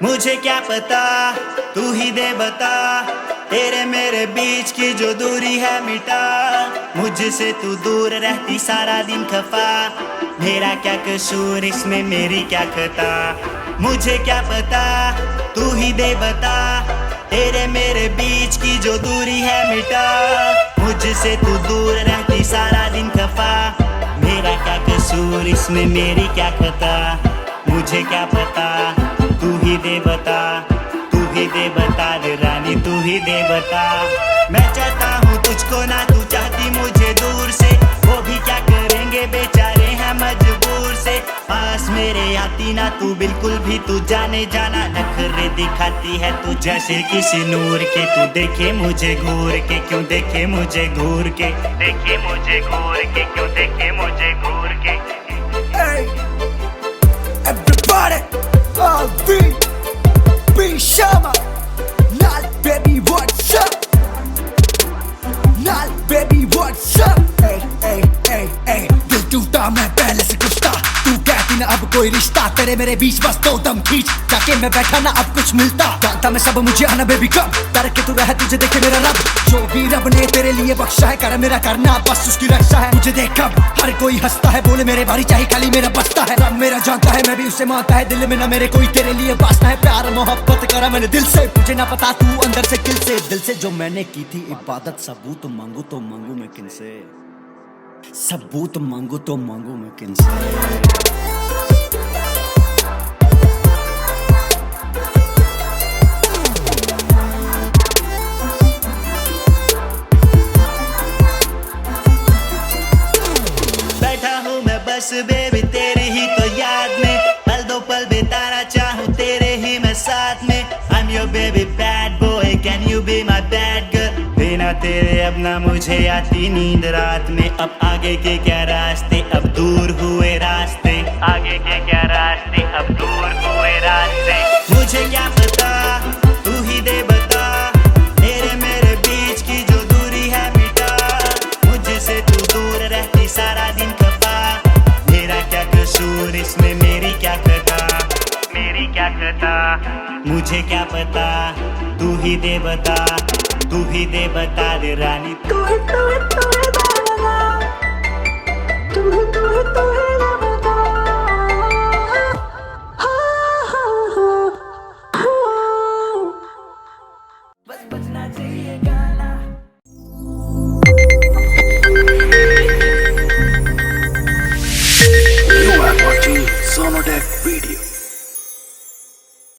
मुझे क्या पता, तू ही दे बता, तेरे मेरे बीच की जो दूरी है मिटा। मुझसे तू दूर रहती सारा दिन खफा, मेरा क्या कसूर इसमें मेरी क्या खता। मुझे क्या पता, तू ही दे बता, तेरे मेरे बीच की जो दूरी है मिटा। मुझसे तू दूर रहती सारा दिन खफा, मेरा क्या कसूर इसमें मेरी क्या खता। मुझे क्या पता, तू ही दे बता, तू ही दे बता रे रानी, तू ही दे बता। मैं चाहता हूँ तुझको ना तू चाहती मुझे दूर से, वो भी क्या करेंगे बेचारे हैं मजबूर से। पास मेरे आती ना तू बिल्कुल भी, तू जाने जाना नखरे दिखाती है तू जैसे किसी नूर के। तू देखे मुझे घूर के, क्यों देखे मुझे घूर के, देखे मुझे घूर के, क्यों देखे मुझे घूर के। Hey, everybody, all B Sharma, Nal baby, what's up? Nal baby, what's up? Hey, hey, hey, hey, दिल टूटा मैं पहले से कुछ था, तू कहती ना अब कोई रिश्ता, तेरे मेरे बीच बस दो दम खींच, जाके मैं बैठा ना अब कुछ मिलता। जानता मैं सब मुझे आना बेबी कब, डर के तू रह तुझे देखे मेरा रब। जो भी रब ने तेरे लिए बख्शा है कर मेरा करना बस उसकी रक्षा है। मुझे देख कब हर कोई हंसता है, बोले मेरे बारी चाहे खाली मेरा बचता है। रब मेरा जानता है मैं भी उसे मानता है, दिल में ना मेरे कोई तेरे लिए वास्ता है। प्यार मोहब्बत करा मैंने दिल से, तुझे ना पता तू अंदर से दिल से जो मैंने की थी इबादत। सबूत मांगू तो मांगू मैं किनसे, सबूत मांगू तो मांगू मैं किनसे। बैठा हूँ मैं बस बेबी तेरी ही तो याद में, पल दो पल बिताना चाहूँ तेरे ही मैं साथ में। I'm your baby bad boy, can you be my bad girl? बिना तेरे अब ना मुझे आती नींद रात में। अब आगे के क्या रास्ते, अब दूर हुए रास्ते, आगे के क्या रास्ते, अब दूर हुए रास्ते। मुझे क्या पता, तू ही दे बता, तेरे मेरे बीच की जो दूरी है मिटा। मुझसे तू दूर रहती सारा दिन खफा, मेरा क्या कसूर इसमें मेरी क्या खता, मेरी क्या खता। मुझे क्या पता, तू ही दे बता, तू ही दे बता रे रानी, तू ही तू ही तू ही तू ही